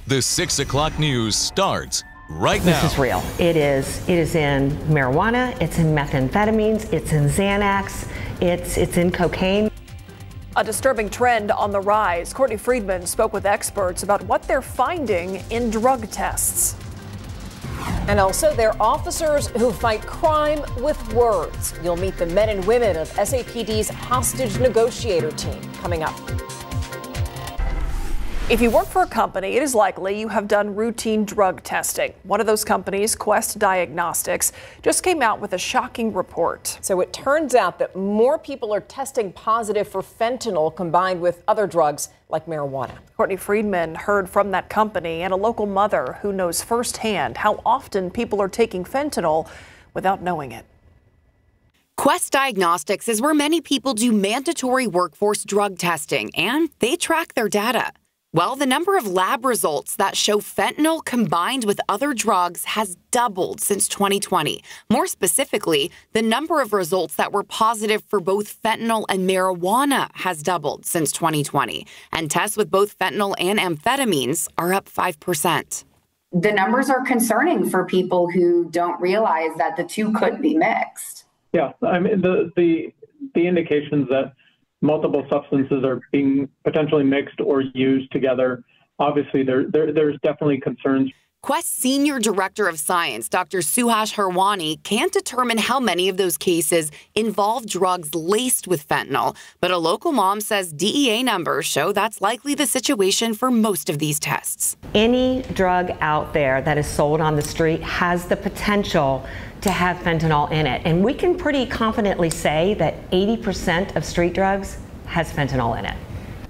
The 6 o'clock news starts right now. This is real. It is in marijuana, it's in methamphetamines, it's in Xanax, it's in cocaine. A disturbing trend on the rise. Courtney Friedman spoke with experts about what they're finding in drug tests. And also, they're officers who fight crime with words. You'll meet the men and women of SAPD's hostage negotiator team coming up. If you work for a company, it is likely you have done routine drug testing. One of those companies, Quest Diagnostics, just came out with a shocking report. So it turns out that more people are testing positive for fentanyl combined with other drugs like marijuana. Courtney Friedman heard from that company and a local mother who knows firsthand how often people are taking fentanyl without knowing it. Quest Diagnostics is where many people do mandatory workforce drug testing, and they track their data. Well, the number of lab results that show fentanyl combined with other drugs has doubled since 2020. More specifically, the number of results that were positive for both fentanyl and marijuana has doubled since 2020. And tests with both fentanyl and amphetamines are up 5%. The numbers are concerning for people who don't realize that the two could be mixed. Yeah, I mean, the indications that multiple substances are being potentially mixed or used together. Obviously, there's definitely concerns. Quest Senior Director of Science, Dr. Suhash Harwani, can't determine how many of those cases involve drugs laced with fentanyl, but a local mom says DEA numbers show that's likely the situation for most of these tests. Any drug out there that is sold on the street has the potential to have fentanyl in it. And we can pretty confidently say that 80% of street drugs has fentanyl in it.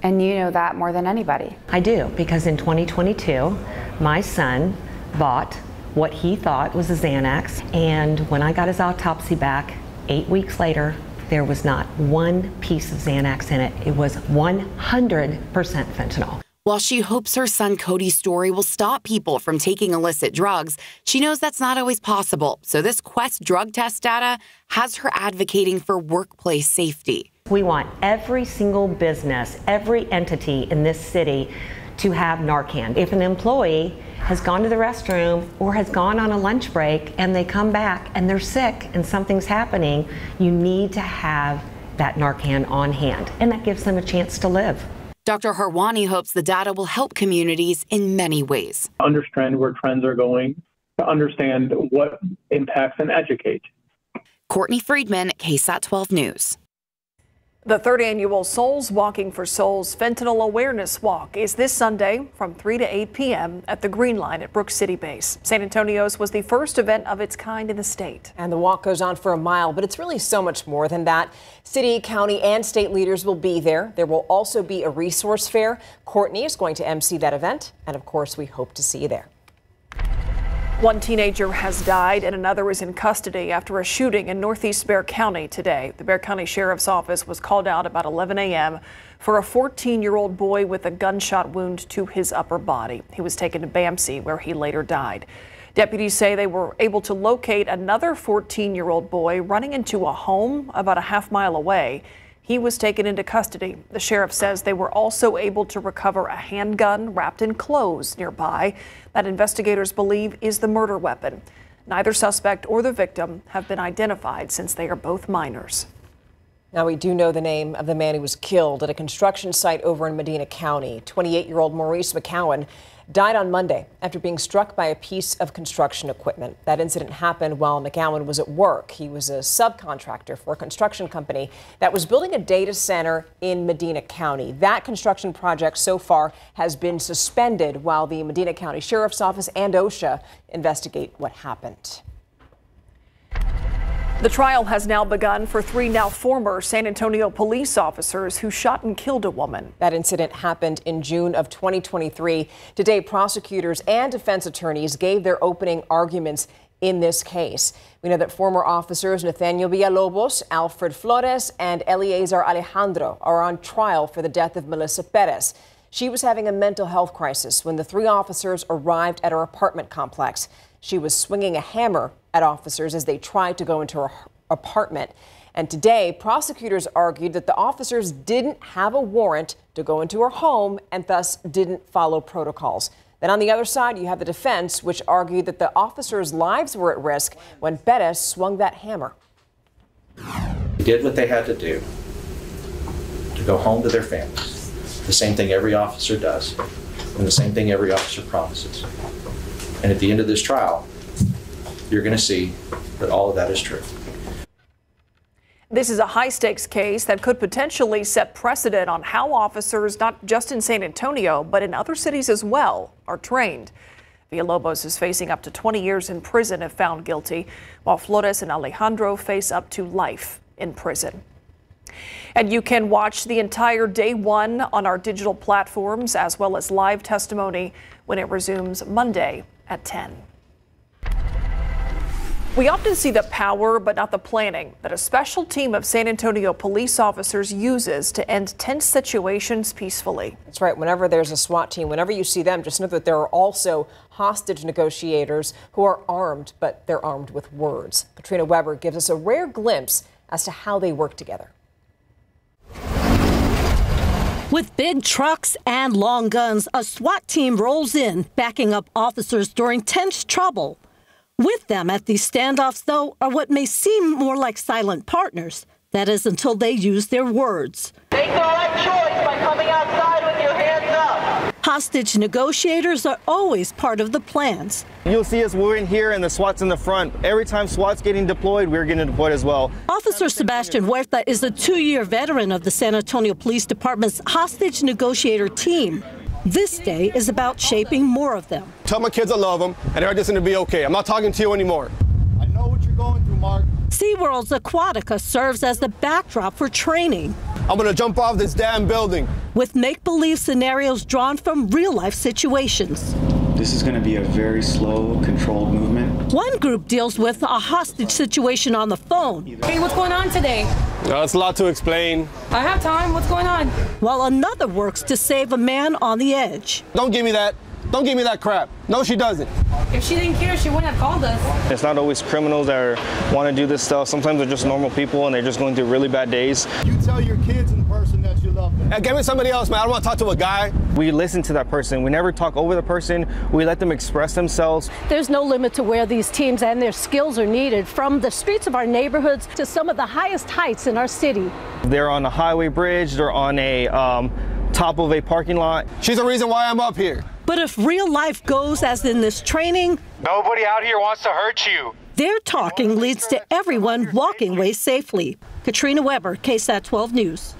And you know that more than anybody. I do, because in 2022, my son bought what he thought was a Xanax, and when I got his autopsy back 8 weeks later, there was not one piece of Xanax in it. It was 100% fentanyl. While she hopes her son Cody's story will stop people from taking illicit drugs, she knows that's not always possible. So this Quest drug test data has her advocating for workplace safety. We want every single business, every entity in this city to have Narcan. If an employee has gone to the restroom or has gone on a lunch break and they come back and they're sick and something's happening, you need to have that Narcan on hand, and that gives them a chance to live. Dr. Harwani hopes the data will help communities in many ways. Understand where trends are going, to understand what impacts, and educate. Courtney Friedman, KSAT 12 News. The third annual Souls Walking for Souls Fentanyl Awareness Walk is this Sunday from 3 to 8 p.m. at the Green Line at Brooks City Base. San Antonio's was the first event of its kind in the state. And the walk goes on for a mile, but it's really so much more than that. City, county, and state leaders will be there. There will also be a resource fair. Courtney is going to MC that event, and of course, we hope to see you there. One teenager has died and another is in custody after a shooting in Northeast Bexar County today. The Bexar County Sheriff's Office was called out about 11 a.m. for a 14-year-old boy with a gunshot wound to his upper body. He was taken to BAMC, where he later died. Deputies say they were able to locate another 14-year-old boy running into a home about a half-mile away. He was taken into custody. The sheriff says they were also able to recover a handgun wrapped in clothes nearby that investigators believe is the murder weapon. Neither suspect or the victim have been identified since they are both minors. Now, we do know the name of the man who was killed at a construction site over in Medina County. 28-year-old Maurice McCowan died on Monday after being struck by a piece of construction equipment. That incident happened while McCowan was at work. He was a subcontractor for a construction company that was building a data center in Medina County. That construction project so far has been suspended while the Medina County Sheriff's Office and OSHA investigate what happened. The trial has now begun for three now former San Antonio police officers who shot and killed a woman. That incident happened in June of 2023. Today, prosecutors and defense attorneys gave their opening arguments in this case. We know that former officers Nathaniel Villalobos, Alfred Flores, and Eliezer Alejandro are on trial for the death of Melissa Perez. She was having a mental health crisis when the three officers arrived at her apartment complex. She was swinging a hammer at officers as they tried to go into her apartment. And today, prosecutors argued that the officers didn't have a warrant to go into her home and thus didn't follow protocols. Then on the other side, you have the defense, which argued that the officers' lives were at risk when Bettis swung that hammer. They did what they had to do to go home to their families. The same thing every officer does, and the same thing every officer promises. And at the end of this trial, you're going to see that all of that is true. This is a high-stakes case that could potentially set precedent on how officers, not just in San Antonio, but in other cities as well, are trained. Villalobos is facing up to 20 years in prison if found guilty, while Flores and Alejandro face up to life in prison. And you can watch the entire day one on our digital platforms, as well as live testimony when it resumes Monday at 10. We often see the power, but not the planning, that a special team of San Antonio police officers uses to end tense situations peacefully. That's right. Whenever there's a SWAT team, whenever you see them, just know that there are also hostage negotiators who are armed, but they're armed with words. Katrina Weber gives us a rare glimpse as to how they work together. With big trucks and long guns, a SWAT team rolls in, backing up officers during tense trouble. With them at these standoffs, though, are what may seem more like silent partners. That is, until they use their words. Make the right choice by coming outside with your hands up. Hostage negotiators are always part of the plans. You'll see us, we're in here and the SWAT's in the front. Every time SWAT's getting deployed, we're getting deployed as well. Officer Sebastian Huerta is a 2-year veteran of the San Antonio Police Department's hostage negotiator team. This day is about shaping more of them. Tell my kids I love them and they're just going to be okay. I'm not talking to you anymore. I know what you're going through, Mark. SeaWorld's Aquatica serves as the backdrop for training. I'm going to jump off this damn building. With make-believe scenarios drawn from real-life situations. This is going to be a very slow, controlled movement. One group deals with a hostage situation on the phone. Hey, what's going on today? It's a lot to explain. I have time. What's going on? While another works to save a man on the edge. Don't give me that. Don't give me that crap. No, she doesn't. If she didn't care, she wouldn't have called us. It's not always criminals that want to do this stuff. Sometimes they're just normal people and they're just going through really bad days. You tell your kids in person that you love them. Hey, give me somebody else, man. I don't want to talk to a guy. We listen to that person. We never talk over the person. We let them express themselves. There's no limit to where these teams and their skills are needed, from the streets of our neighborhoods to some of the highest heights in our city. They're on a highway bridge. They're on a top of a parking lot. She's the reason why I'm up here. But if real life goes as in this training, nobody out here wants to hurt you. Their talking leads to everyone walking away safely. Katrina Weber, KSAT 12 News.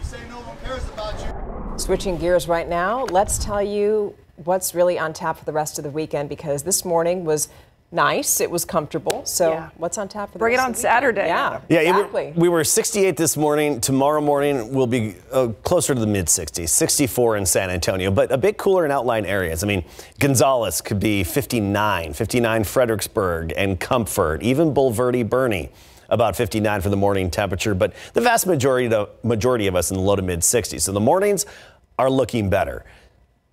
Switching gears right now, let's tell you what's really on tap for the rest of the weekend, because this morning was nice. It was comfortable. So yeah. What's on tap for the Bring rest it on of the Saturday. Yeah, exactly. We were 68 this morning. Tomorrow morning we'll be closer to the mid-60s, 64 in San Antonio, but a bit cooler in outlying areas. I mean, Gonzales could be 59 Fredericksburg and Comfort, even Bulverde, Bernie, about 59 for the morning temperature, but the vast majority of us in the low to mid-60s. So the mornings are looking better.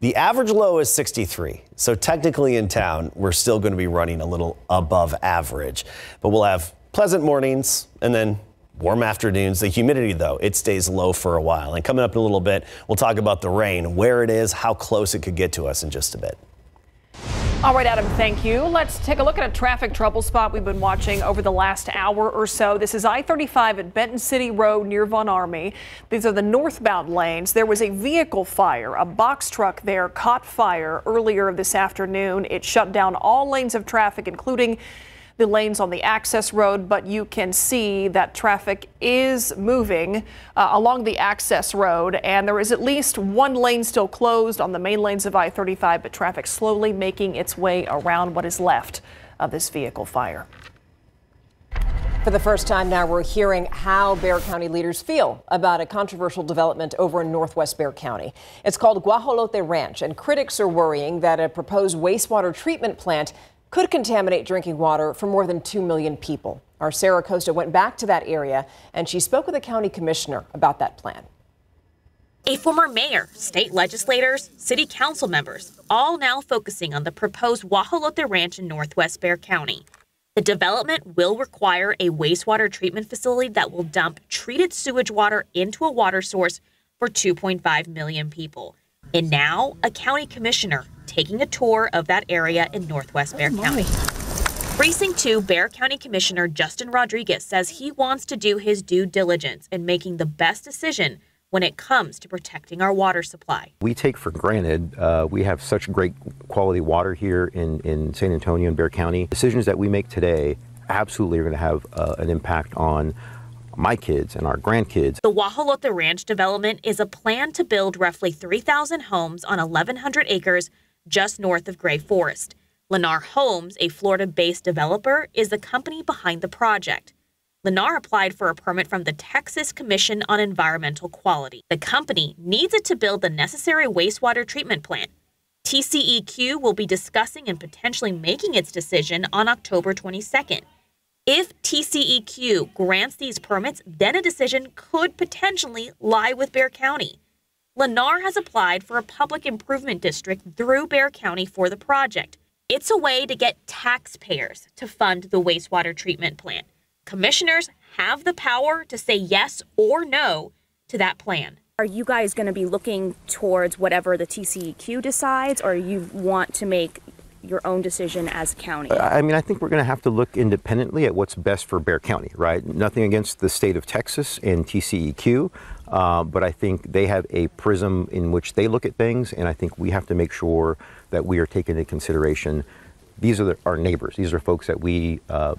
The average low is 63, so technically in town, we're still going to be running a little above average. But we'll have pleasant mornings and then warm afternoons. The humidity, though, it stays low for a while. And coming up in a little bit, we'll talk about the rain, where it is, how close it could get to us in just a bit. All right, Adam, thank you. Let's take a look at a traffic trouble spot we've been watching over the last hour or so. This is I-35 at Benton City Road near Von Army. These are the northbound lanes. There was a vehicle fire. A box truck there caught fire earlier this afternoon. It shut down all lanes of traffic, including the lanes on the access road, but you can see that traffic is moving along the access road, and there is at least one lane still closed on the main lanes of I-35, but traffic slowly making its way around what is left of this vehicle fire. For the first time now, we're hearing how Bexar County leaders feel about a controversial development over in northwest Bexar County. It's called Guajolote Ranch, and critics are worrying that a proposed wastewater treatment plant could contaminate drinking water for more than 2 million people. Our Sarah Costa went back to that area, and she spoke with the county commissioner about that plan. A former mayor, state legislators, city council members, all now focusing on the proposed Guajolote Ranch in northwest Bexar County. The development will require a wastewater treatment facility that will dump treated sewage water into a water source for 2.5 million people. And now a county commissioner taking a tour of that area in Northwest Bexar County. Precinct 2 Bexar County Commissioner Justin Rodriguez says he wants to do his due diligence in making the best decision when it comes to protecting our water supply. We take for granted we have such great quality water here in San Antonio and Bexar County. Decisions that we make today absolutely are going to have an impact on my kids and our grandkids. The Guajolote Ranch development is a plan to build roughly 3,000 homes on 1,100 acres just north of Gray Forest. Lennar Homes, a Florida-based developer, is the company behind the project. Lennar applied for a permit from the Texas Commission on Environmental Quality. The company needs it to build the necessary wastewater treatment plant. TCEQ will be discussing and potentially making its decision on October 22nd. If TCEQ grants these permits, then a decision could potentially lie with Bexar County. Lennar has applied for a public improvement district through Bexar County for the project. It's a way to get taxpayers to fund the wastewater treatment plant. Commissioners have the power to say yes or no to that plan. Are you guys going to be looking towards whatever the TCEQ decides, or you want to make your own decision as a county? I mean, I think we're going to have to look independently at what's best for Bexar County, right? Nothing against the state of Texas and TCEQ, but I think they have a prism in which they look at things, and I think we have to make sure that we are taking into consideration. These are our neighbors. These are folks that we are,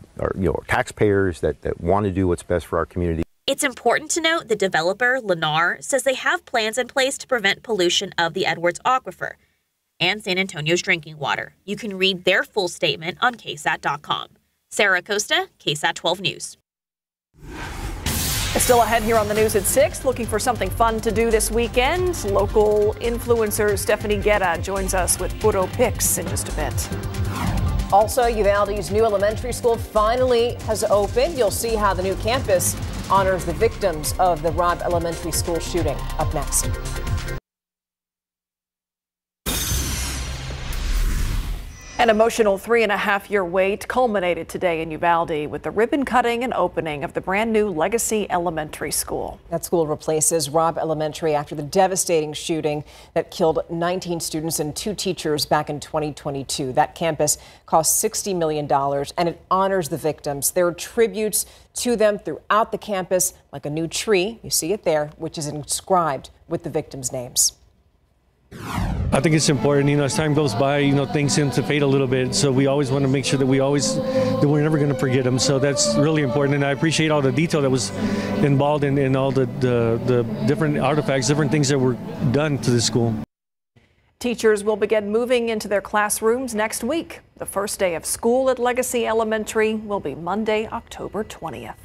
taxpayers that want to do what's best for our community. It's important to note the developer, Lennar, says they have plans in place to prevent pollution of the Edwards Aquifer and San Antonio's drinking water. You can read their full statement on KSAT.com. Sarah Acosta, KSAT 12 News. Still ahead here on the news at 6, looking for something fun to do this weekend. Local influencer Stephanie Guerra joins us with Puro Pics in just a bit. Also, Uvalde's new elementary school finally has opened. You'll see how the new campus honors the victims of the Robb Elementary School shooting. Up next. An emotional 3.5-year wait culminated today in Uvalde with the ribbon cutting and opening of the brand new Legacy Elementary School. That school replaces Robb Elementary after the devastating shooting that killed 19 students and 2 teachers back in 2022. That campus cost $60 million and it honors the victims. There are tributes to them throughout the campus, like a new tree, you see it there, which is inscribed with the victims' names. I think it's important, as time goes by, things seem to fade a little bit. So we always want to make sure that we're never going to forget them. So that's really important. And I appreciate all the detail that was involved in all the different artifacts, different things that were done to the school. Teachers will begin moving into their classrooms next week. The first day of school at Legacy Elementary will be Monday, October 20th.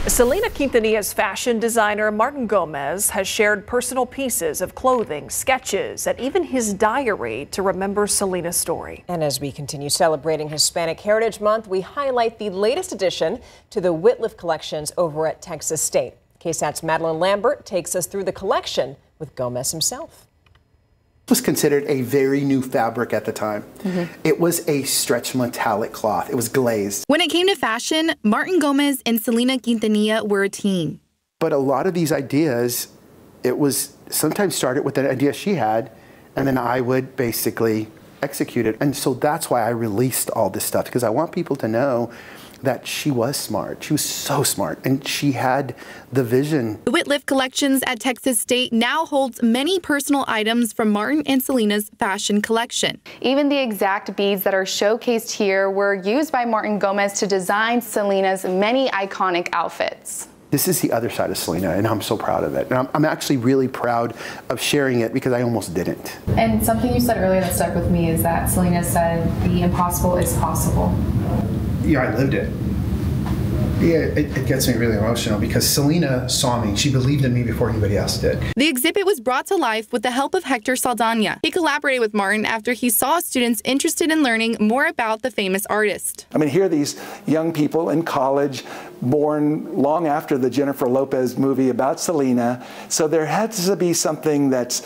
Selena Quintanilla's fashion designer Martin Gomez has shared personal pieces of clothing, sketches, and even his diary to remember Selena's story. And as we continue celebrating Hispanic Heritage Month, we highlight the latest addition to the Whitliff collections over at Texas State. KSAT's Madeline Lambert takes us through the collection with Gomez himself. Was considered a very new fabric at the time. It was a stretch metallic cloth. It was glazed. When it came to fashion, Martin Gomez and Selena Quintanilla were a team. But a lot of these ideas, it was sometimes started with an idea she had, and then I would basically execute it. And so that's why I released all this stuff, because I want people to know that she was smart. She was so smart, and she had the vision. The Whitliff Collections at Texas State now holds many personal items from Martin and Selena's fashion collection. Even the exact beads that are showcased here were used by Martin Gomez to design Selena's many iconic outfits. This is the other side of Selena, and I'm so proud of it. And I'm actually really proud of sharing it because I almost didn't. And something you said earlier that stuck with me is that Selena said the impossible is possible. Yeah, I lived it. Yeah, it gets me really emotional because Selena saw me. She believed in me before anybody else did. The exhibit was brought to life with the help of Hector Saldana. He collaborated with Martin after he saw students interested in learning more about the famous artist. I mean, here are these young people in college, born long after the Jennifer Lopez movie about Selena. So there has to be something that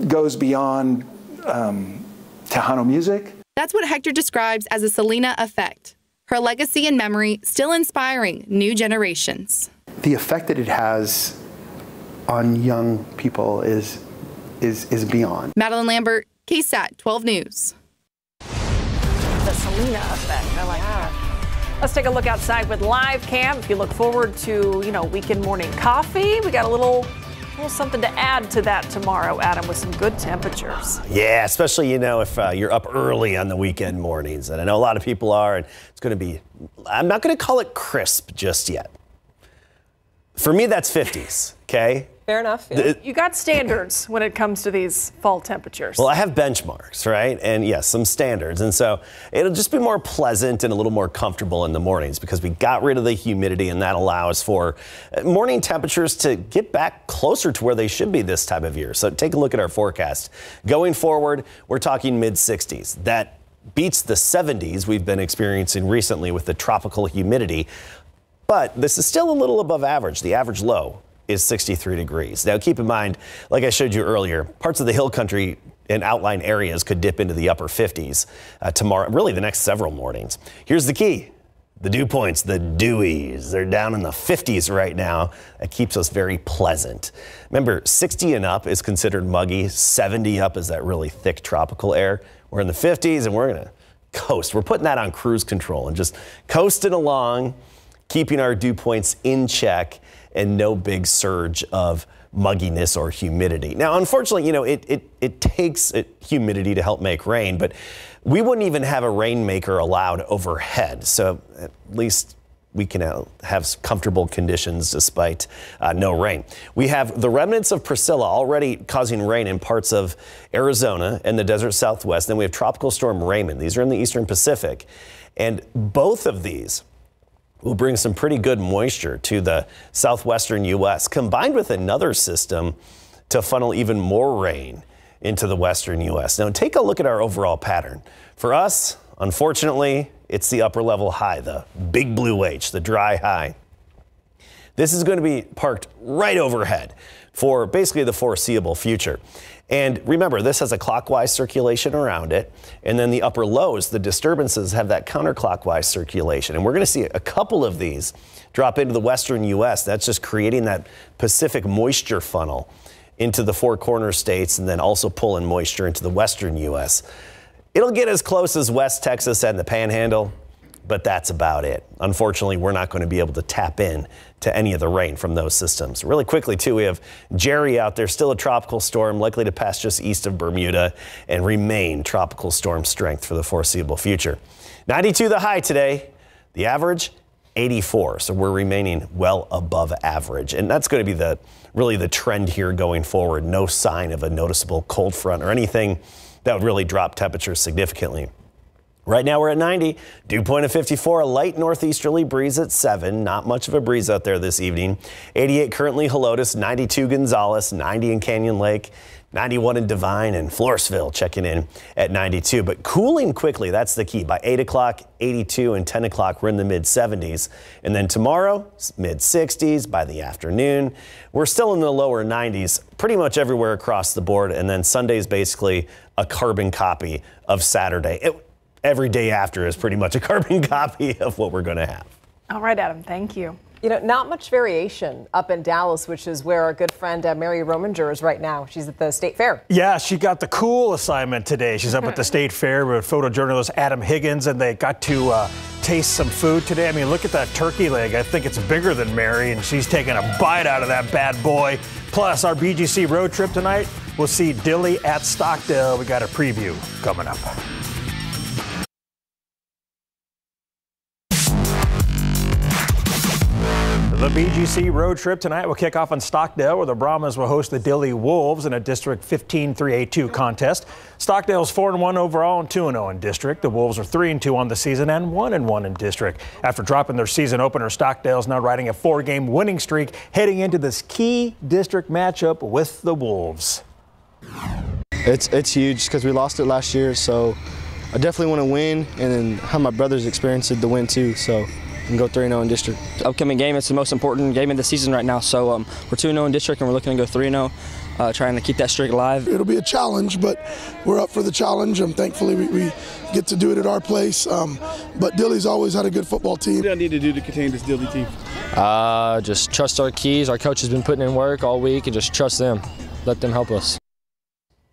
goes beyond Tejano music. That's what Hector describes as a Selena effect. Her legacy and memory still inspiring new generations. The effect that it has on young people is is beyond. Madeline Lambert, KSAT 12 News. The Selena effect. I like that. Let's take a look outside with live cam. If you look forward to, weekend morning coffee, we got a little something to add to that tomorrow, Adam, with some good temperatures. Yeah, especially, if you're up early on the weekend mornings. And I know a lot of people are, and it's going to be, I'm not going to call it crisp just yet. For me, that's 50s, okay? Fair enough. Yeah. You got standards when it comes to these fall temperatures. Well, I have benchmarks, right? And yes, some standards. And so it'll just be more pleasant and a little more comfortable in the mornings because we got rid of the humidity, and that allows for morning temperatures to get back closer to where they should be this time of year. So take a look at our forecast. Going forward, we're talking mid-60s. That beats the 70s we've been experiencing recently with the tropical humidity. But this is still a little above average. The average low is 63 degrees. Now, keep in mind, like I showed you earlier, parts of the hill country and outlying areas could dip into the upper 50s tomorrow, really the next several mornings. Here's the key. The dew points, the dewies, they're down in the 50s right now. That keeps us very pleasant. Remember, 60 and up is considered muggy. 70 up is that really thick tropical air. We're in the 50s and we're going to coast. We're putting that on cruise control and just coasting along, keeping our dew points in check, and no big surge of mugginess or humidity. Now, unfortunately, it takes humidity to help make rain, but we wouldn't even have a rainmaker allowed overhead. So at least we can have comfortable conditions despite no rain. We have the remnants of Priscilla already causing rain in parts of Arizona and the desert Southwest. Then we have Tropical Storm Raymond. These are in the Eastern Pacific. And both of these will bring some pretty good moisture to the southwestern U.S., combined with another system to funnel even more rain into the western U.S. Now, take a look at our overall pattern. For us, unfortunately, it's the upper level high, the big blue H, the dry high. This is going to be parked right overhead for basically the foreseeable future. And remember, this has a clockwise circulation around it. And then the upper lows, the disturbances, have that counterclockwise circulation. And we're going to see a couple of these drop into the western U.S. That's just creating that Pacific moisture funnel into the Four Corners states and then also pulling moisture into the western U.S. It'll get as close as West Texas and the Panhandle, but that's about it. Unfortunately, we're not going to be able to tap in to any of the rain from those systems. Really quickly, too, we have Jerry out there, still a tropical storm, likely to pass just east of Bermuda and remain tropical storm strength for the foreseeable future. 92 the high today, the average 84. So we're remaining well above average. And that's going to be really the trend here going forward. No sign of a noticeable cold front or anything that would really drop temperatures significantly. Right now we're at 90, dew point of 54, a light northeasterly breeze at 7. Not much of a breeze out there this evening. 88 currently Helotes, 92 Gonzales, 90 in Canyon Lake, 91 in Devine, and Floresville checking in at 92. But cooling quickly, that's the key. By 8 o'clock, 82, and 10 o'clock, we're in the mid-70s. And then tomorrow, mid-60s. By the afternoon, we're still in the lower 90s pretty much everywhere across the board. And then Sunday's basically a carbon copy of Saturday. Every day after is pretty much a carbon copy of what we're going to have. All right, Adam, thank you. Not much variation up in Dallas, which is where our good friend Mary Rominger is right now. She's at the State Fair. Yeah, she got the cool assignment today. She's up at the State Fair with photojournalist Adam Higgins, and they got to taste some food today. I mean, look at that turkey leg. I think it's bigger than Mary, and she's taking a bite out of that bad boy. Plus, our BGC road trip tonight, we'll see Dilly at Stockdale. We got a preview coming up. The BGC road trip tonight will kick off in Stockdale, where the Brahmas will host the Dilly Wolves in a District 15-3A2 contest. Stockdale's 4-1 overall and 2-0 in district. The Wolves are 3-2 on the season and 1-1 in district. After dropping their season opener, Stockdale's now riding a 4-game winning streak, heading into this key district matchup with the Wolves. It's huge because we lost it last year, so I definitely want to win, and then have my brothers experience it to win too. So. And go 3-0 in district. Upcoming game, it's the most important game of the season right now. So we're 2-0 in district, and we're looking to go 3-0, trying to keep that streak alive. It'll be a challenge, but we're up for the challenge. Thankfully, we get to do it at our place. But Dilly's always had a good football team. What do I need to do to contain this Dilly team? Just trust our keys. Our coach has been putting in work all week, and just trust them. Let them help us.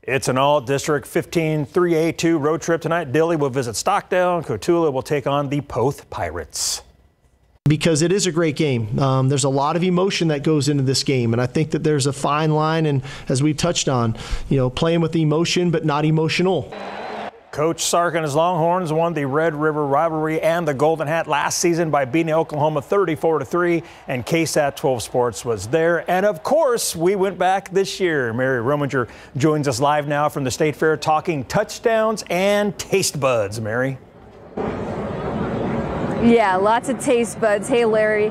It's an all-district 15-3A2 road trip tonight. Dilley will visit Stockdale, and Cotulla will take on the Poth Pirates. Because it is a great game. There's a lot of emotion that goes into this game, and I think that there's a fine line, and as we've touched on, playing with emotion but not emotional. Coach Sark and his Longhorns won the Red River rivalry and the Golden Hat last season by beating Oklahoma 34-3, and KSAT 12 Sports was there. And of course, we went back this year. Mary Rominger joins us live now from the State Fair talking touchdowns and taste buds. Mary. Yeah, lots of taste buds. Hey, Larry.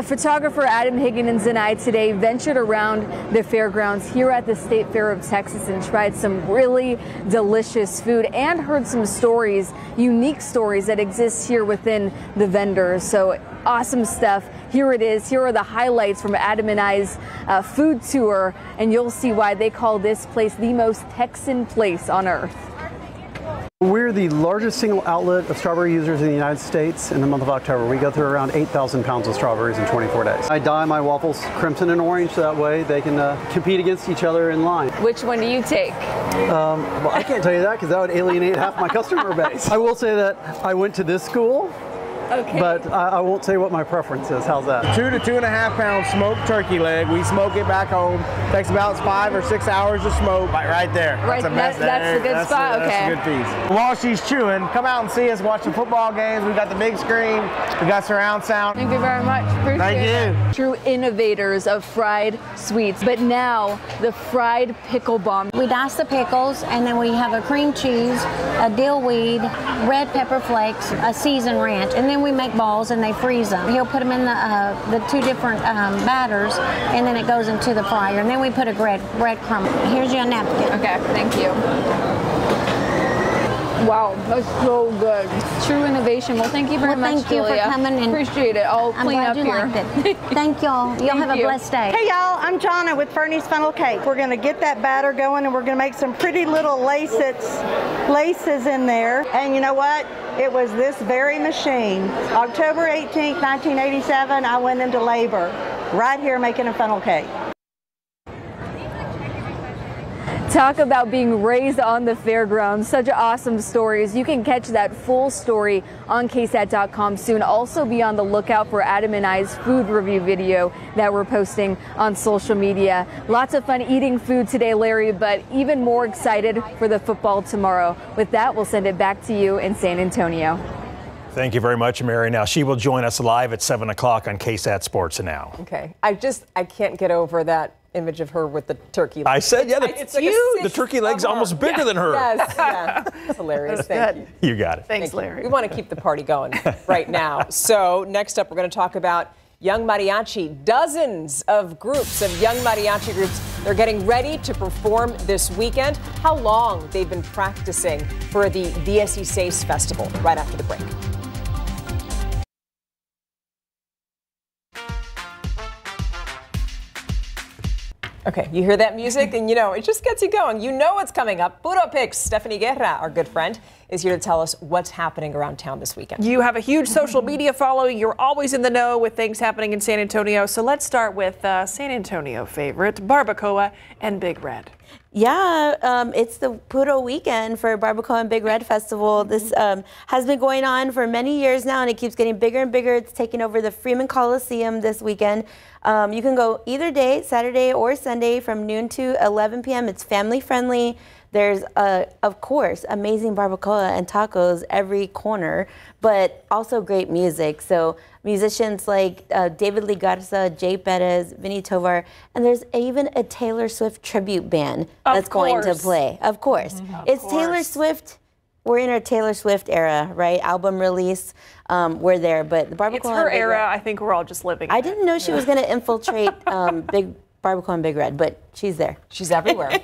Photographer Adam Higgins and I today ventured around the fairgrounds here at the State Fair of Texas and tried some really delicious food and heard some stories, unique stories that exist here within the vendors. So awesome stuff. Here it is. Here are the highlights from Adam and I's food tour, and you'll see why they call this place the most Texan place on earth. We're the largest single outlet of strawberry users in the United States in the month of October. We go through around 8,000 pounds of strawberries in 24 days. I dye my waffles crimson and orange so that way they can compete against each other in line. Which one do you take? Well, I can't tell you that because that would alienate half my customer base. I will say that I went to this school. Okay. But I won't say what my preference is. How's that? 2 to 2.5 pound smoked turkey leg. We smoke it back home. Takes about 5 or 6 hours to smoke. Right there. Right, that's the good spot. Okay. That's a good piece. While she's chewing, come out and see us. Watch the football games. We got the big screen. We got surround sound. Thank you very much. Appreciate it. Thank you. True innovators of fried sweets, but now the fried pickle bomb. We dice the pickles, and then we have a cream cheese, a dill weed, red pepper flakes, a seasoned ranch, and then we make balls and they freeze them. He'll put them in the two different batters, and then it goes into the fryer, and then we put a breadcrumb. Here's your napkin. Okay, thank you. Wow, that's so good. True innovation. Well, thank you very much, thank you Julia. for coming. And appreciate it. I'll clean up here. Liked it. Thank y'all. Y'all have a blessed day. Hey, y'all. I'm Jonna with Fernie's Funnel Cake. We're going to get that batter going, and we're going to make some pretty little laces in there. And you know what? It was this very machine. October 18th, 1987, I went into labor right here making a funnel cake. Talk about being raised on the fairgrounds. Such awesome stories. You can catch that full story on KSAT.com soon. Also be on the lookout for Adam and I's food review video that we're posting on social media. Lots of fun eating food today, Larry, but even more excited for the football tomorrow. With that, we'll send it back to you in San Antonio. Thank you very much, Mary. Now, she will join us live at 7 o'clock on KSAT Sports Now. Okay. I can't get over that image of her with the turkey leg. I said, yeah, it's huge. The turkey leg's almost bigger than her. Yes, yeah. That's hilarious. Thank you. You got it. Thanks, Larry. We want to keep the party going right now. So next up, we're going to talk about young mariachi. Dozens of groups of young mariachi groups, they're getting ready to perform this weekend. How long they've been practicing for the VSC Festival right after the break. Okay, you hear that music and it just gets you going. You know what's coming up. Puro Picks, Stephanie Guerra, our good friend, is here to tell us what's happening around town this weekend. You have a huge social media following. You're always in the know with things happening in San Antonio. So let's start with San Antonio favorite, Barbacoa and Big Red. Yeah, it's the Puro weekend for Barbacoa and Big Red Festival. This has been going on for many years now, and it keeps getting bigger and bigger. It's taking over the Freeman Coliseum this weekend. You can go either day, Saturday or Sunday, from noon to 11 p.m. It's family friendly. There's, of course, amazing barbacoa and tacos every corner, but also great music. So musicians like David Lee Garza, Jay Perez, Vinny Tovar, and there's even a Taylor Swift tribute band that's going to play. Of course. It's Taylor Swift. We're in our Taylor Swift era, right? Album release. We're there, but the Barbacoa. It's her era. I think we're all just living. I didn't know she was going to infiltrate Big Barbacoa and Big Red, but she's there. She's everywhere.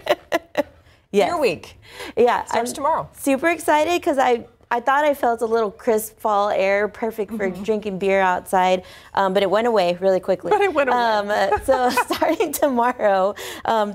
Yes. Your week. Yeah. Starts tomorrow. Super excited because I I thought I felt a little crisp fall air, perfect for drinking beer outside, but it went away really quickly. But it went away. So starting tomorrow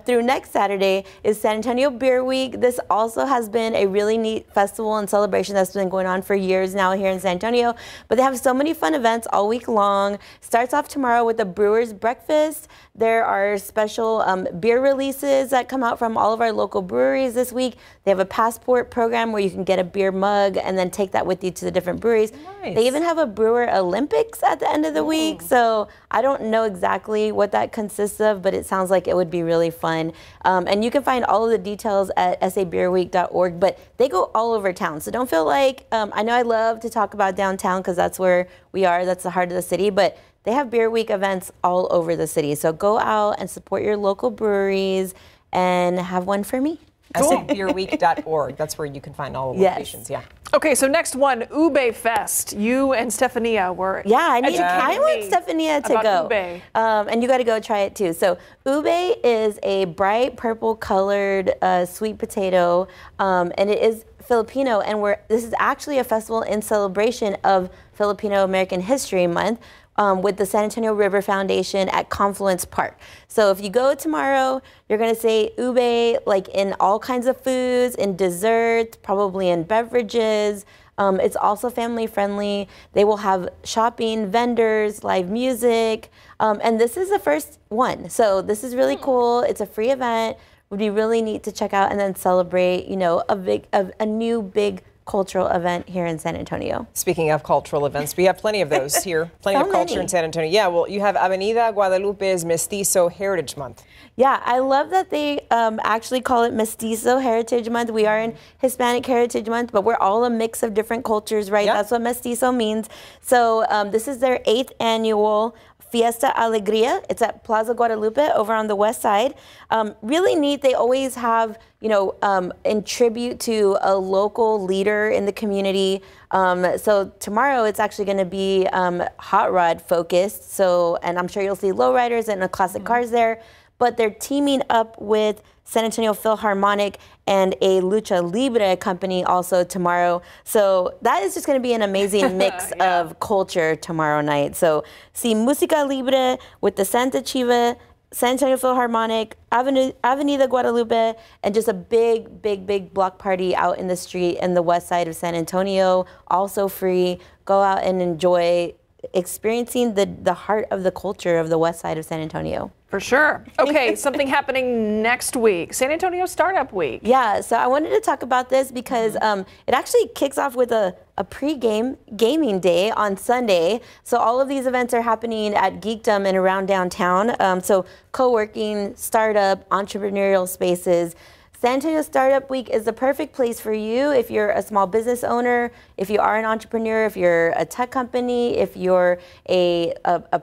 through next Saturday is San Antonio Beer Week. This also has been a really neat festival and celebration that's been going on for years now here in San Antonio. But they have so many fun events all week long. Starts off tomorrow with a brewer's breakfast. There are special beer releases that come out from all of our local breweries this week. They have a passport program where you can get a beer mug and then take that with you to the different breweries. Nice. They even have a brewer Olympics at the end of the week. So I don't know exactly what that consists of, but it sounds like it would be really fun. And you can find all of the details at sabeerweek.org, but they go all over town. So don't feel like, I know I love to talk about downtown because that's where we are, that's the heart of the city, but they have Beer Week events all over the city. So go out and support your local breweries and have one for me. sabeerweek.org. That's where you can find all the locations. Yeah. Okay, so next one, Ube Fest. You and Stefania were I want Stefania to go. Ube. And you got to go try it too. So ube is a bright purple colored sweet potato, and it is Filipino, and this is actually a festival in celebration of Filipino American History Month. With the San Antonio River Foundation at Confluence Park. So if you go tomorrow, you're going to say ube like in all kinds of foods, in desserts, probably in beverages. It's also family friendly. They will have shopping, vendors, live music, and this is the first one. So this is really cool. It's a free event. Would be really neat to check out and then celebrate, you know, a new big cultural event here in San Antonio. Speaking of cultural events, we have plenty of those here. Plenty of culture in San Antonio. Yeah, well, you have Avenida Guadalupe's Mestizo Heritage Month. Yeah, I love that they actually call it Mestizo Heritage Month. We are in Hispanic Heritage Month, but we're all a mix of different cultures, right? Yep. That's what Mestizo means. So this is their 8th annual Fiesta Alegría. It's at Plaza Guadalupe over on the west side. Really neat. They always have, you know, in tribute to a local leader in the community. So tomorrow it's actually going to be hot rod focused. So, and I'm sure you'll see lowriders and classic cars there. But they're teaming up with San Antonio Philharmonic and a Lucha Libre company also tomorrow. So that is just going to be an amazing mix of culture tomorrow night. So see Música Libre with the Santa Chiva, San Antonio Philharmonic, Avenida Guadalupe, and just a big block party out in the street in the west side of San Antonio. Also free. Go out and enjoy experiencing the heart of the culture of the west side of San Antonio. For sure. Okay, something happening next week, San Antonio Startup Week. Yeah, so I wanted to talk about this because it actually kicks off with a pre-game gaming day on Sunday. So all of these events are happening at Geekdom and around downtown. So co-working, startup, entrepreneurial spaces. San Antonio Startup Week is the perfect place for you if you're a small business owner, if you are an entrepreneur, if you're a tech company, if you're a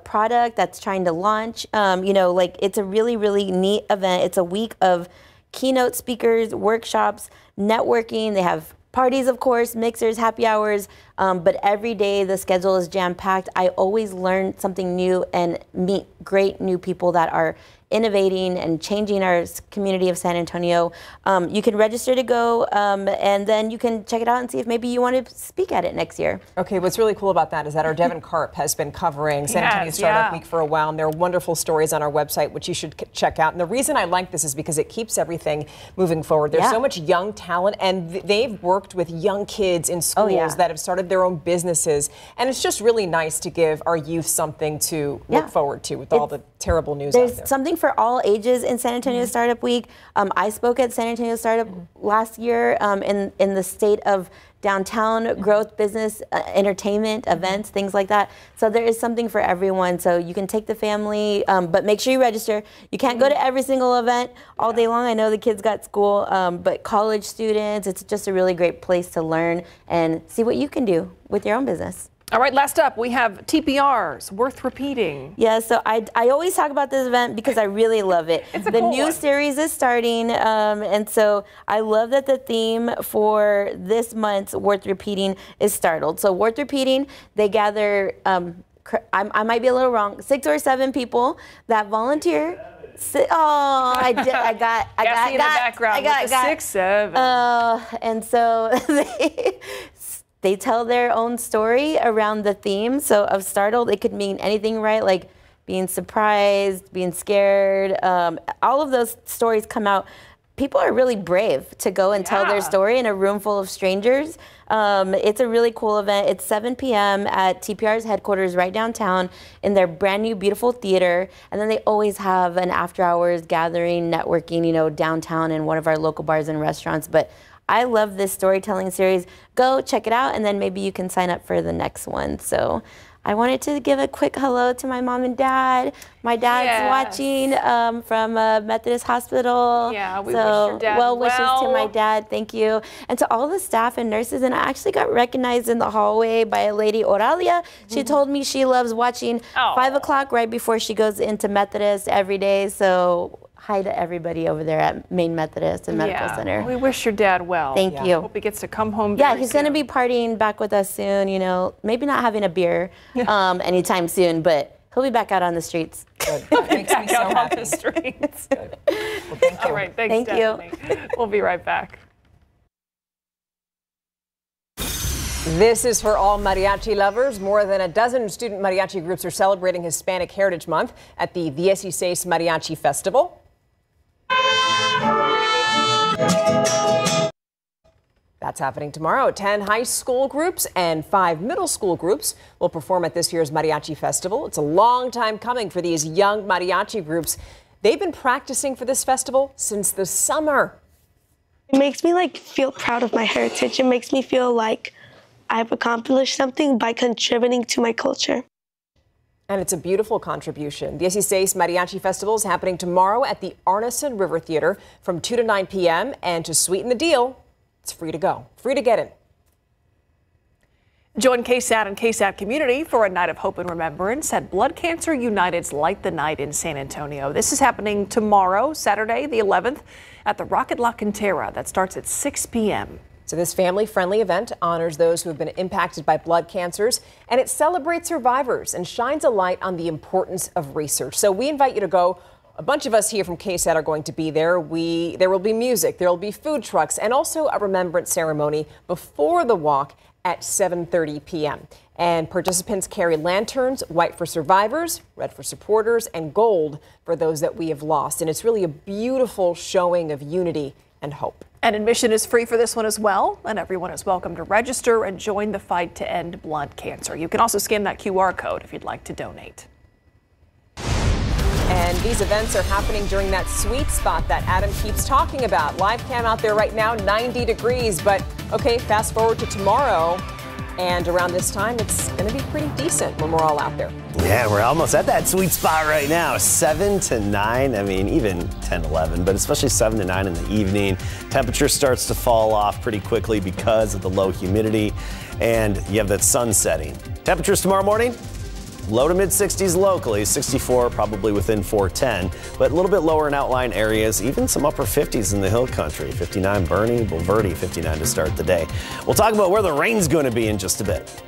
product that's trying to launch. You know, like it's a really neat event. It's a week of keynote speakers, workshops, networking. They have parties, of course, mixers, happy hours, but every day the schedule is jam-packed. I always learn something new and meet great new people that are innovating and changing our community of San Antonio. You can register to go, and then you can check it out and see if maybe you want to speak at it next year. Okay, what's really cool about that is that our Devin Karp has been covering San Antonio Startup Week for a while, and there are wonderful stories on our website, which you should check out. And the reason I like this is because it keeps everything moving forward. There's so much young talent, and they've worked with young kids in schools that have started their own businesses. And it's just really nice to give our youth something to look forward to with all the terrible news out there. There's something for all ages in San Antonio Startup Week. I spoke at San Antonio Startup last year in the state of downtown growth, business, entertainment, events, things like that. So there is something for everyone. So you can take the family, but make sure you register. You can't go to every single event all day long. I know the kids got school, but college students, it's just a really great place to learn and see what you can do with your own business. All right, last up, we have TPRs, worth repeating. Yeah, so I always talk about this event because I really love it. The new series is starting, and so I love that the theme for this month's Worth Repeating is Startled. So Worth Repeating, they gather, I might be a little wrong, 6 or 7 people that volunteer. I got in the background with the 6, 7. And so they tell their own story around the theme. So of startled, it could mean anything, right? Like being surprised, being scared. All of those stories come out. People are really brave to go and tell their story in a room full of strangers. It's a really cool event. It's 7 p.m. at TPR's headquarters right downtown in their brand new beautiful theater. And then they always have an after hours gathering, networking, you know, downtown in one of our local bars and restaurants. But I love this storytelling series. Go check it out, and then maybe you can sign up for the next one. So I wanted to give a quick hello to my mom and dad. My dad's watching from Methodist Hospital. Yeah, we wish your dad well wishes to my dad. Thank you. And to all the staff and nurses. And I actually got recognized in the hallway by a lady, Oralia. She told me she loves watching 5 o'clock right before she goes into Methodist every day. So hi to everybody over there at Maine Methodist and Medical Center. We wish your dad well. Thank you. Hope he gets to come home He's going to be partying back with us soon, you know, maybe not having a beer anytime soon, but he'll be back out on the streets. Good. That makes me so happy. On the streets. Good. Well, thank you. All right, thanks, Stephanie. We'll be right back. This is for all mariachi lovers. More than a dozen student mariachi groups are celebrating Hispanic Heritage Month at the 16 Mariachi Festival. That's happening tomorrow. 10 high school groups and 5 middle school groups will perform at this year's Mariachi Festival. It's a long time coming for these young mariachi groups. They've been practicing for this festival since the summer. It makes me feel proud of my heritage. It makes me feel like I've accomplished something by contributing to my culture. And it's a beautiful contribution. The 16 Mariachi Festival is happening tomorrow at the Arneson River Theater from 2 to 9 p.m. And to sweeten the deal, it's free to go, free to get in. Join KSAT and KSAT Community for a night of hope and remembrance at Blood Cancer United's Light the Night in San Antonio. This is happening tomorrow, Saturday, the 11th, at the Rocket La Cantera. That starts at 6 p.m. So this family-friendly event honors those who have been impacted by blood cancers, and it celebrates survivors and shines a light on the importance of research. So we invite you to go. A bunch of us here from KSAT are going to be there. There will be music, there will be food trucks, and also a remembrance ceremony before the walk at 7:30 p.m. And participants carry lanterns, white for survivors, red for supporters, and gold for those that we have lost. And it's really a beautiful showing of unity and hope. And admission is free for this one as well, and everyone is welcome to register and join the fight to end blood cancer. You can also scan that QR code if you'd like to donate. And these events are happening during that sweet spot that Adam keeps talking about. Live cam out there right now, 90 degrees. But okay, fast forward to tomorrow. And around this time, it's going to be pretty decent when we're all out there. Yeah, we're almost at that sweet spot right now. 7 to 9, I mean, even 10, 11, but especially 7 to 9 in the evening. Temperature starts to fall off pretty quickly because of the low humidity, and you have that sun setting. Temperatures tomorrow morning, low to mid 60s locally, 64 probably within 410, but a little bit lower in outlying areas, even some upper 50s in the hill country. 59 Bernie, Bulverde 59 to start the day. We'll talk about where the rain's going to be in just a bit.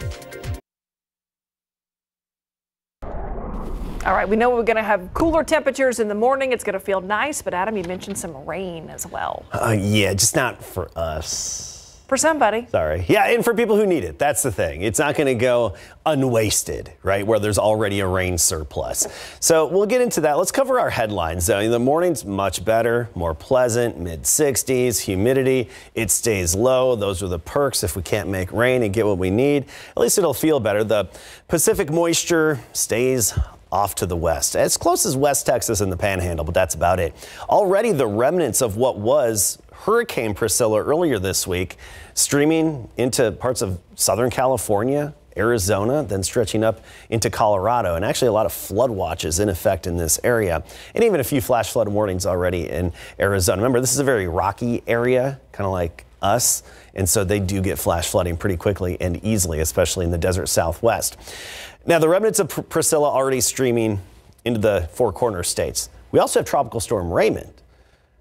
All right, we know we're going to have cooler temperatures in the morning. It's going to feel nice, but Adam, you mentioned some rain as well. Yeah, just not for us. For somebody. Sorry. Yeah, and for people who need it. That's the thing. It's not going to go unwasted, right, where there's already a rain surplus. So we'll get into that. Let's cover our headlines. The morning's much better, more pleasant, mid-60s, humidity. It stays low. Those are the perks if we can't make rain and get what we need. At least it'll feel better. The Pacific moisture stays off to the west, as close as West Texas and the Panhandle, but that's about it. Already the remnants of what was Hurricane Priscilla earlier this week, streaming into parts of Southern California, Arizona, then stretching up into Colorado, and actually a lot of flood watches in effect in this area, and even a few flash flood warnings already in Arizona. Remember, this is a very rocky area, kind of like us, and so they do get flash flooding pretty quickly and easily, especially in the desert Southwest. Now, the remnants of Priscilla already streaming into the Four Corners states. We also have Tropical Storm Raymond.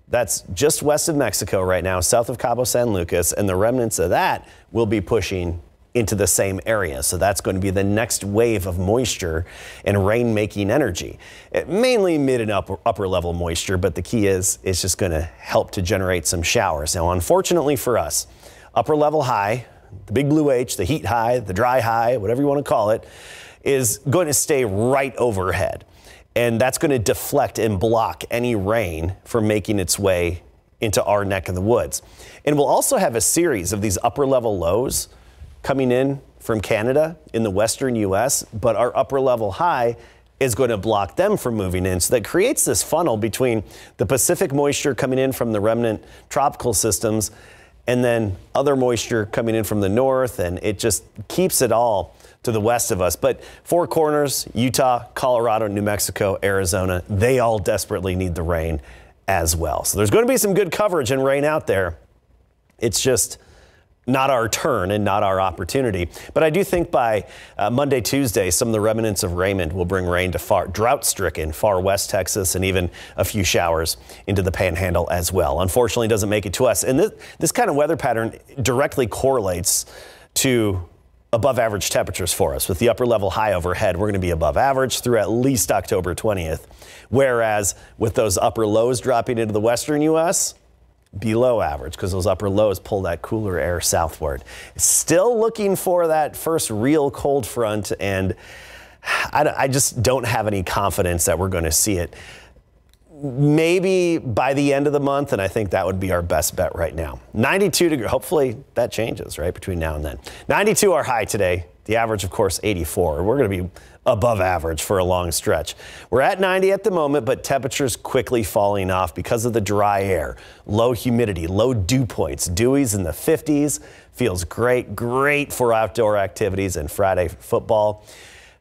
That's just west of Mexico right now, south of Cabo San Lucas, and the remnants of that will be pushing into the same area. So that's going to be the next wave of moisture and rain-making energy. Mainly mid and upper level moisture, but the key is it's just going to help to generate some showers. Now, unfortunately for us, upper level high, the big blue H, the heat high, the dry high, whatever you want to call it, is going to stay right overhead. And that's going to deflect and block any rain from making its way into our neck of the woods. And we'll also have a series of these upper level lows coming in from Canada in the western U.S., but our upper level high is going to block them from moving in. So that creates this funnel between the Pacific moisture coming in from the remnant tropical systems and then other moisture coming in from the north, and it just keeps it all to the west of us. But Four Corners, Utah, Colorado, New Mexico, Arizona, they all desperately need the rain as well. So there's going to be some good coverage and rain out there. It's just not our turn and not our opportunity. But I do think by Monday, Tuesday, some of the remnants of Raymond will bring rain to drought-stricken far west Texas and even a few showers into the Panhandle as well. Unfortunately, it doesn't make it to us. And this kind of weather pattern directly correlates to above average temperatures for us. With the upper level high overhead, we're going to be above average through at least October 20th. Whereas with those upper lows dropping into the western U.S., below average because those upper lows pull that cooler air southward. Still looking for that first real cold front, and I just don't have any confidence that we're going to see it. Maybe by the end of the month, and I think that would be our best bet right now. 92 degrees, hopefully that changes, right, between now and then. 92 our high today. The average, of course, 84. We're going to be above average for a long stretch. We're at 90 at the moment, but temperatures quickly falling off because of the dry air, low humidity, low dew points. Dewies in the 50s. Feels great for outdoor activities and Friday football.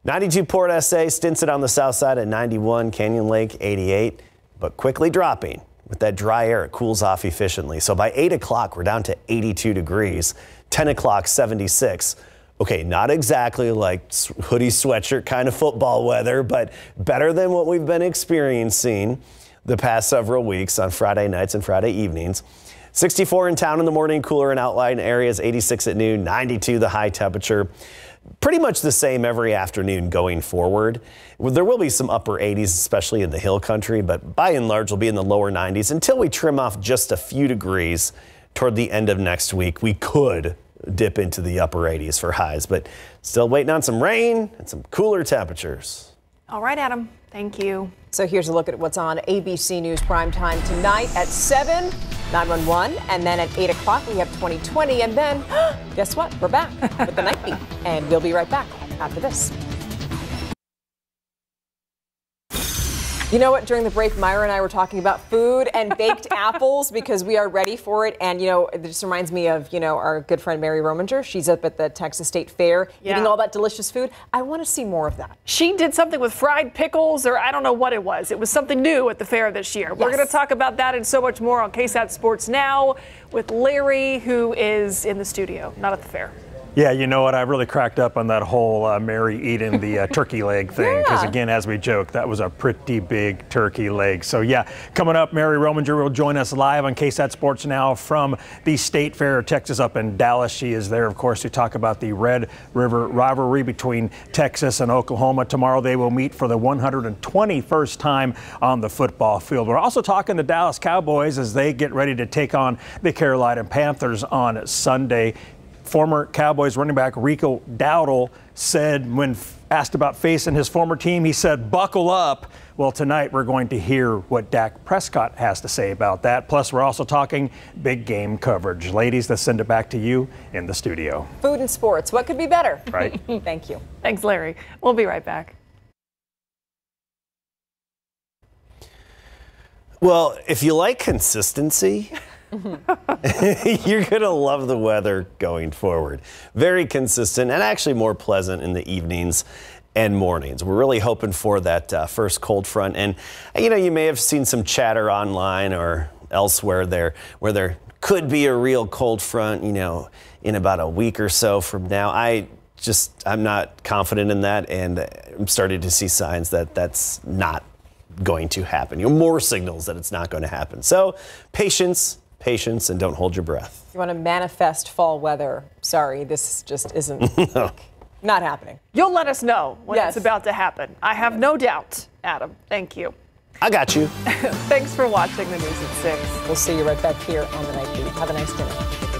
92 Port SA, Stinson on the south side at 91, Canyon Lake 88, but quickly dropping. With that dry air, it cools off efficiently. So by 8 o'clock, we're down to 82 degrees, 10 o'clock, 76. Okay, not exactly like hoodie sweatshirt kind of football weather, but better than what we've been experiencing the past several weeks on Friday nights and Friday evenings. 64 in town in the morning, cooler in outlying areas, 86 at noon, 92 the high temperature. Pretty much the same every afternoon going forward. There will be some upper 80s, especially in the hill country, but by and large will be in the lower 90s until we trim off just a few degrees toward the end of next week. We could dip into the upper 80s for highs, but still waiting on some rain and some cooler temperatures. All right, Adam. Thank you. So here's a look at what's on ABC News Primetime tonight at 7, 911, and then at 8 o'clock we have 2020, and then guess what? We're back with the night beat, and we'll be right back after this. You know what? During the break, Myra and I were talking about food and baked apples because we are ready for it. And, you know, it just reminds me of, you know, our good friend Mary Rominger. She's up at the Texas State Fair eating all that delicious food. I want to see more of that. She did something with fried pickles, or I don't know what it was. It was something new at the fair this year. Yes. We're going to talk about that and so much more on KSAT Sports Now with Larry, who is in the studio, not at the fair. Yeah, you know what? I really cracked up on that whole Mary eating the turkey leg thing because, again, as we joke, that was a pretty big turkey leg. So, yeah, coming up, Mary Rominger will join us live on KSAT Sports Now from the State Fair of Texas up in Dallas. She is there, of course, to talk about the Red River rivalry between Texas and Oklahoma. Tomorrow they will meet for the 121st time on the football field. We're also talking the Dallas Cowboys as they get ready to take on the Carolina Panthers on Sunday. Former Cowboys running back Rico Dowdle said when asked about facing his former team, he said, buckle up. Well, tonight we're going to hear what Dak Prescott has to say about that. Plus, we're also talking big game coverage. Ladies, let's send it back to you in the studio. Food and sports. What could be better? Right. Thank you. Thanks, Larry. We'll be right back. Well, if you like consistency, you're going to love the weather going forward. Very consistent and actually more pleasant in the evenings and mornings. We're really hoping for that first cold front. And, you know, you may have seen some chatter online or elsewhere there where there could be a real cold front, you know, in about a week or so from now. I'm not confident in that, and I'm starting to see signs that that's not going to happen. You know, more signals that it's not going to happen. So patience, and don't hold your breath. You want to manifest fall weather. Sorry, this just isn't not happening. You'll let us know when it's about to happen. I have no doubt, Adam. Thank you. I got you. Thanks for watching the news at 6. We'll see you right back here on the Night Beat. Have a nice dinner.